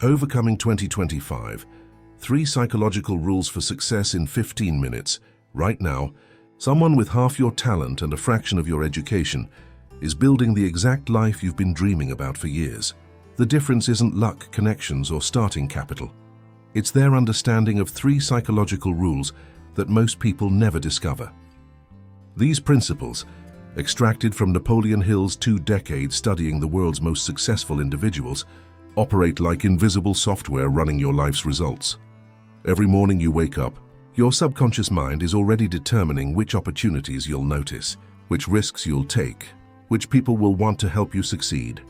Overcoming 2025. 3 psychological rules for success in 15 minutes. Right now, someone with half your talent and a fraction of your education is building the exact life you've been dreaming about for years. The difference isn't luck, connections, or starting capital. It's their understanding of 3 psychological rules that most people never discover. These principles, extracted from Napoleon Hill's 2 decades studying the world's most successful individuals, operate like invisible software running your life's results. Every morning you wake up, your subconscious mind is already determining which opportunities you'll notice, which risks you'll take, which people will want to help you succeed.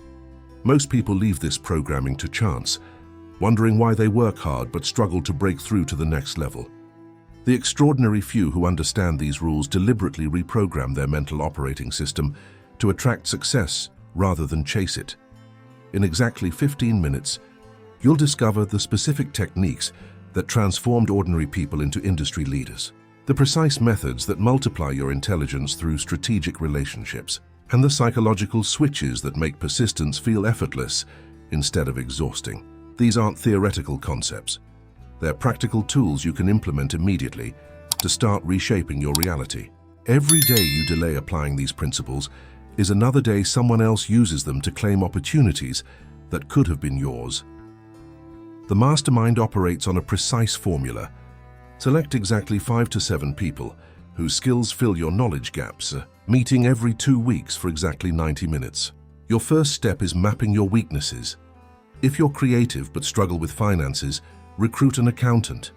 Most people leave this programming to chance, wondering why they work hard but struggle to break through to the next level. The extraordinary few who understand these rules deliberately reprogram their mental operating system to attract success rather than chase it. In exactly 15 minutes, you'll discover the specific techniques that transformed ordinary people into industry leaders, the precise methods that multiply your intelligence through strategic relationships, and the psychological switches that make persistence feel effortless instead of exhausting. These aren't theoretical concepts. They're practical tools you can implement immediately to start reshaping your reality. Every day you delay applying these principles is another day someone else uses them to claim opportunities that could have been yours. The mastermind operates on a precise formula. Select exactly 5 to 7 people whose skills fill your knowledge gaps, meeting every 2 weeks for exactly 90 minutes. Your first step is mapping your weaknesses. If you're creative but struggle with finances, recruit an accountant.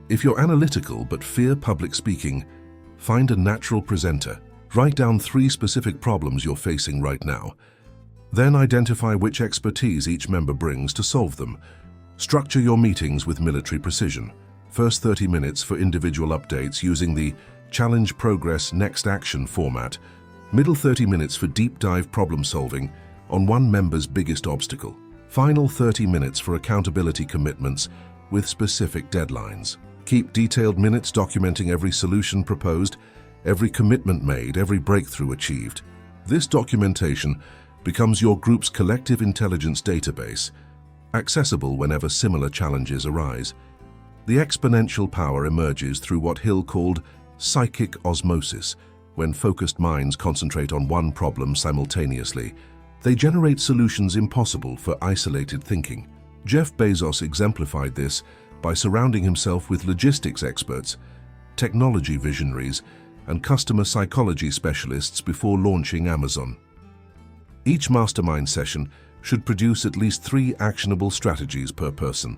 If you're analytical but fear public speaking, find a natural presenter. Write down 3 specific problems you're facing right now. Then identify which expertise each member brings to solve them. Structure your meetings with military precision. First 30 minutes for individual updates using the Challenge, Progress, Next Action format. Middle 30 minutes for deep dive problem solving on one member's biggest obstacle. Final 30 minutes for accountability commitments with specific deadlines. Keep detailed minutes documenting every solution proposed, every commitment made, every breakthrough achieved. This documentation becomes your group's collective intelligence database, accessible whenever similar challenges arise. The exponential power emerges through what Hill called psychic osmosis. When focused minds concentrate on one problem simultaneously, they generate solutions impossible for isolated thinking. Jeff Bezos exemplified this by surrounding himself with logistics experts, technology visionaries, and customer psychology specialists before launching Amazon. Each mastermind session should produce at least 3 actionable strategies per person,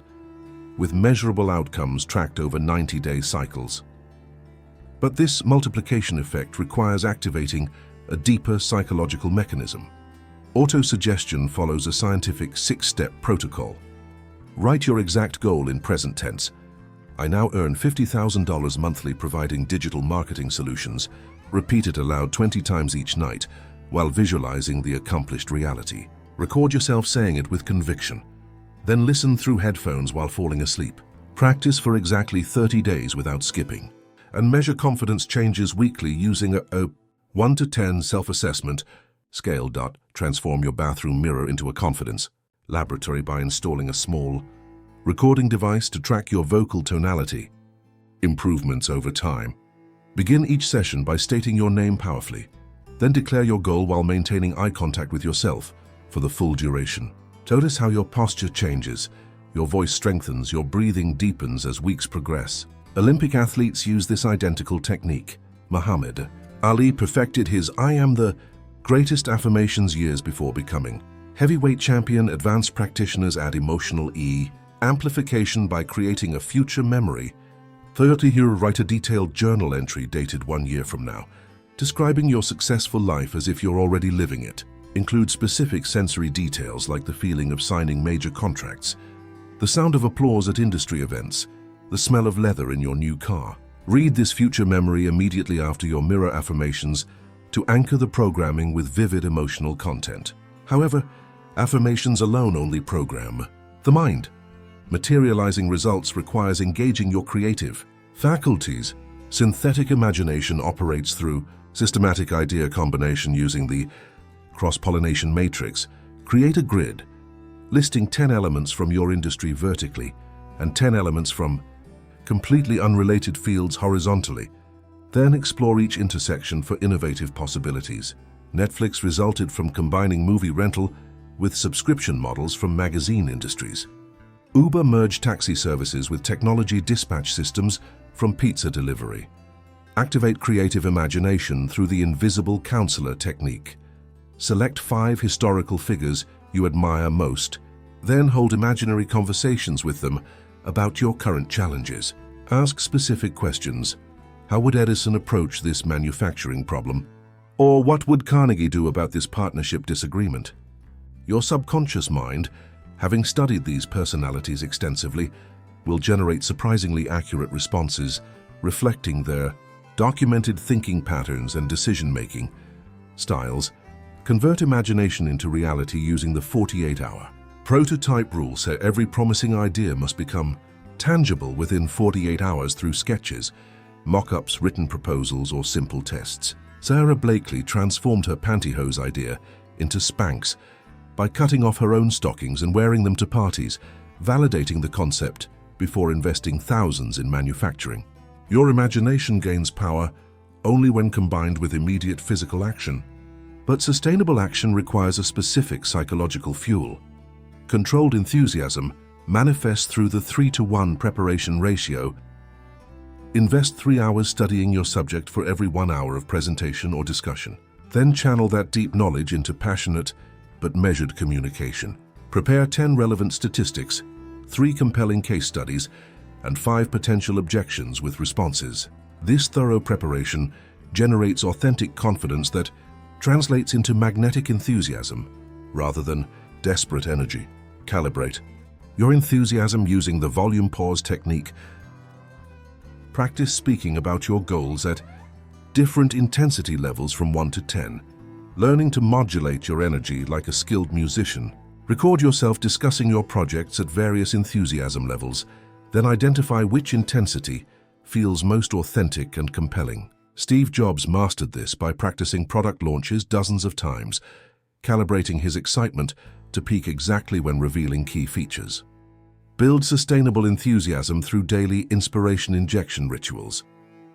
with measurable outcomes tracked over 90-day cycles. But this multiplication effect requires activating a deeper psychological mechanism. Autosuggestion follows a scientific 6-step protocol. Write your exact goal in present tense. I now earn $50,000 monthly providing digital marketing solutions. Repeat it aloud 20 times each night while visualizing the accomplished reality. Record yourself saying it with conviction. Then listen through headphones while falling asleep. Practice for exactly 30 days without skipping. And measure confidence changes weekly using a 1 to 10 self-assessment scale. Transform your bathroom mirror into a confidence laboratory by installing a small recording device to track your vocal tonality. Improvements over time. Begin each session by stating your name powerfully. Then declare your goal while maintaining eye contact with yourself for the full duration. Notice how your posture changes, your voice strengthens, your breathing deepens as weeks progress. Olympic athletes use this identical technique. Muhammad Ali perfected his "I am the greatest" affirmations years before becoming heavyweight champion. Advanced practitioners add emotional amplification by creating a future memory. 30 here, write a detailed journal entry dated 1 year from now, describing your successful life as if you're already living it. Include specific sensory details like the feeling of signing major contracts, the sound of applause at industry events, the smell of leather in your new car. Read this future memory immediately after your mirror affirmations to anchor the programming with vivid emotional content. However, affirmations alone only program the mind. Materializing results requires engaging your creative faculties. Synthetic imagination operates through systematic idea combination using the cross-pollination matrix. Create a grid, listing 10 elements from your industry vertically and 10 elements from completely unrelated fields horizontally. Then explore each intersection for innovative possibilities. Netflix resulted from combining movie rental with subscription models from magazine industries. Uber merged taxi services with technology dispatch systems from pizza delivery. Activate creative imagination through the invisible counselor technique. Select 5 historical figures you admire most, then hold imaginary conversations with them about your current challenges. Ask specific questions. How would Edison approach this manufacturing problem? Or what would Carnegie do about this partnership disagreement? Your subconscious mind, having studied these personalities extensively, will generate surprisingly accurate responses reflecting their documented thinking patterns and decision-making styles. Convert imagination into reality using the 48-hour prototype rule. So every promising idea must become tangible within 48 hours through sketches, mock-ups, written proposals, or simple tests. Sarah Blakely transformed her pantyhose idea into Spanx by cutting off her own stockings and wearing them to parties, validating the concept before investing thousands in manufacturing. Your imagination gains power only when combined with immediate physical action. But sustainable action requires a specific psychological fuel. Controlled enthusiasm manifests through the 3-to-1 preparation ratio. Invest 3 hours studying your subject for every 1 hour of presentation or discussion. Then channel that deep knowledge into passionate but measured communication. Prepare 10 relevant statistics, 3 compelling case studies, and 5 potential objections with responses. This thorough preparation generates authentic confidence that translates into magnetic enthusiasm rather than desperate energy. Calibrate your enthusiasm using the volume pause technique. Practice speaking about your goals at different intensity levels from 1 to 10, learning to modulate your energy like a skilled musician. Record yourself discussing your projects at various enthusiasm levels, then identify which intensity feels most authentic and compelling. Steve Jobs mastered this by practicing product launches dozens of times, calibrating his excitement to peak exactly when revealing key features. Build sustainable enthusiasm through daily inspiration injection rituals.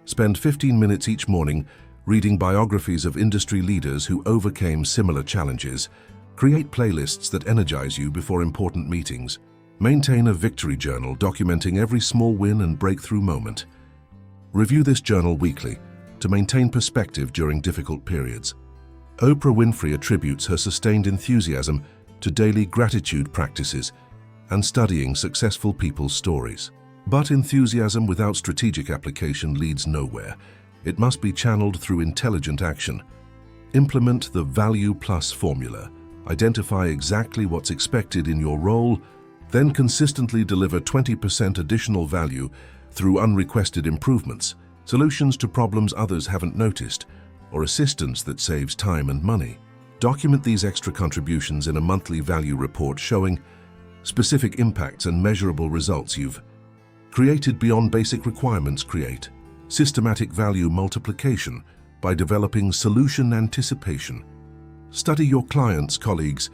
Spend 15 minutes each morning reading biographies of industry leaders who overcame similar challenges. Create playlists that energize you before important meetings. Maintain a victory journal documenting every small win and breakthrough moment. Review this journal weekly to maintain perspective during difficult periods. Oprah Winfrey attributes her sustained enthusiasm to daily gratitude practices and studying successful people's stories. But enthusiasm without strategic application leads nowhere. It must be channeled through intelligent action. Implement the Value Plus formula. Identify exactly what's expected in your role, then consistently deliver 20% additional value through unrequested improvements, solutions to problems others haven't noticed, or assistance that saves time and money. Document these extra contributions in a monthly value report showing specific impacts and measurable results you've created beyond basic requirements. Create systematic value multiplication by developing solution anticipation. Study your clients, colleagues,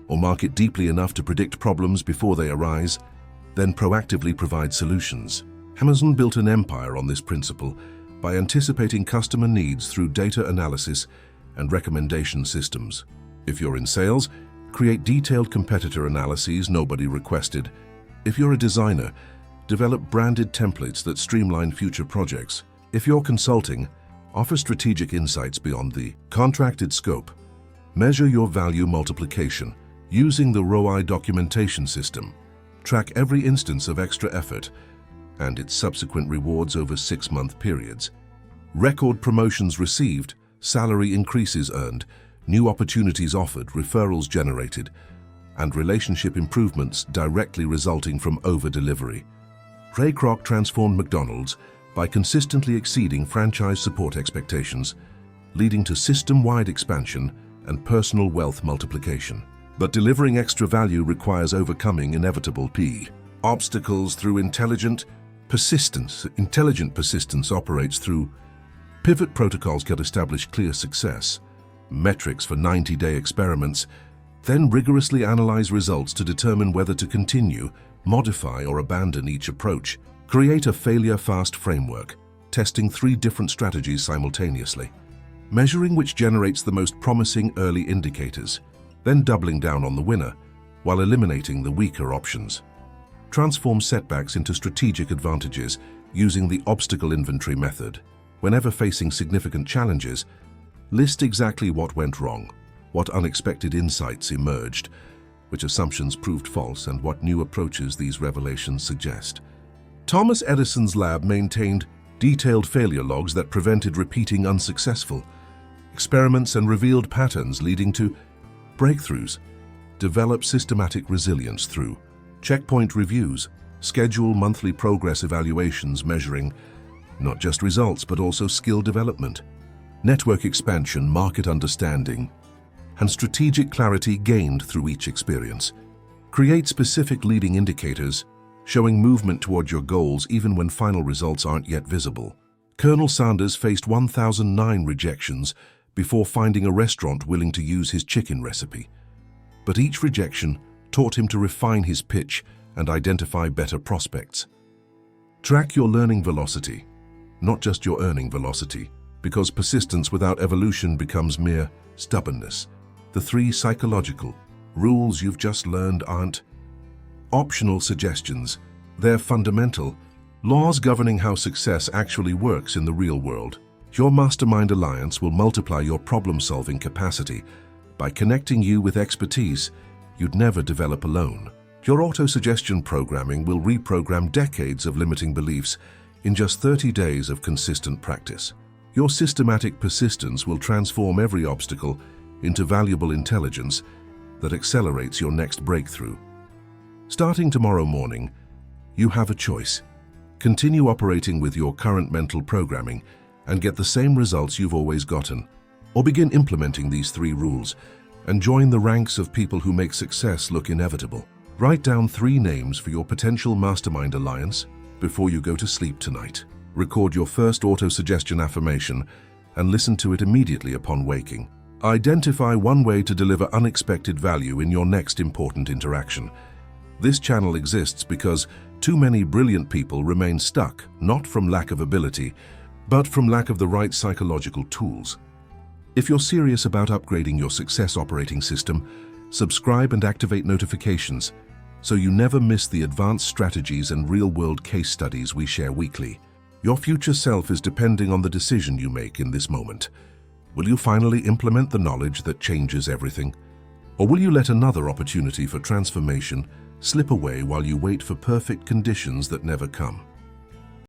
or market deeply enough to predict problems before they arise, then proactively provide solutions. Amazon built an empire on this principle by anticipating customer needs through data analysis and recommendation systems. If you're in sales, create detailed competitor analyses nobody requested. If you're a designer, develop branded templates that streamline future projects. If you're consulting, offer strategic insights beyond the contracted scope. Measure your value multiplication using the ROI documentation system. Track every instance of extra effort and its subsequent rewards over 6-month periods. Record promotions received, salary increases earned, new opportunities offered, referrals generated, and relationship improvements directly resulting from over-delivery. Ray Kroc transformed McDonald's by consistently exceeding franchise support expectations, leading to system-wide expansion and personal wealth multiplication. But delivering extra value requires overcoming inevitable obstacles through intelligent persistence. Intelligent persistence operates through pivot protocols that establish clear success, metrics for 90-day experiments, Then rigorously analyze results to determine whether to continue, modify, or abandon each approach. Create a failure-fast framework, testing 3 different strategies simultaneously, measuring which generates the most promising early indicators, then doubling down on the winner while eliminating the weaker options. Transform setbacks into strategic advantages using the obstacle inventory method. Whenever facing significant challenges, list exactly what went wrong, what unexpected insights emerged, which assumptions proved false, and what new approaches these revelations suggest. Thomas Edison's lab maintained detailed failure logs that prevented repeating unsuccessful experiments and revealed patterns leading to breakthroughs. Develop systematic resilience through checkpoint reviews. Schedule monthly progress evaluations measuring not just results but also skill development, network expansion, market understanding, and strategic clarity gained through each experience. Create specific leading indicators showing movement toward your goals even when final results aren't yet visible. Colonel Sanders faced 1,009 rejections before finding a restaurant willing to use his chicken recipe. But each rejection taught him to refine his pitch and identify better prospects. Track your learning velocity, not just your earning velocity, because persistence without evolution becomes mere stubbornness. The 3 psychological rules you've just learned aren't optional suggestions. They're fundamental laws governing how success actually works in the real world. Your Mastermind Alliance will multiply your problem-solving capacity by connecting you with expertise you'd never develop alone. Your auto-suggestion programming will reprogram decades of limiting beliefs in just 30 days of consistent practice. Your systematic persistence will transform every obstacle into valuable intelligence that accelerates your next breakthrough. Starting tomorrow morning, you have a choice. Continue operating with your current mental programming and get the same results you've always gotten, or begin implementing these 3 rules and join the ranks of people who make success look inevitable. Write down 3 names for your potential Mastermind Alliance before you go to sleep tonight. Record your first auto-suggestion affirmation and listen to it immediately upon waking. Identify 1 way to deliver unexpected value in your next important interaction. This channel exists because too many brilliant people remain stuck, not from lack of ability, but from lack of the right psychological tools. If you're serious about upgrading your success operating system, subscribe and activate notifications so you never miss the advanced strategies and real-world case studies we share weekly. Your future self is depending on the decision you make in this moment. Will you finally implement the knowledge that changes everything? Or will you let another opportunity for transformation slip away while you wait for perfect conditions that never come?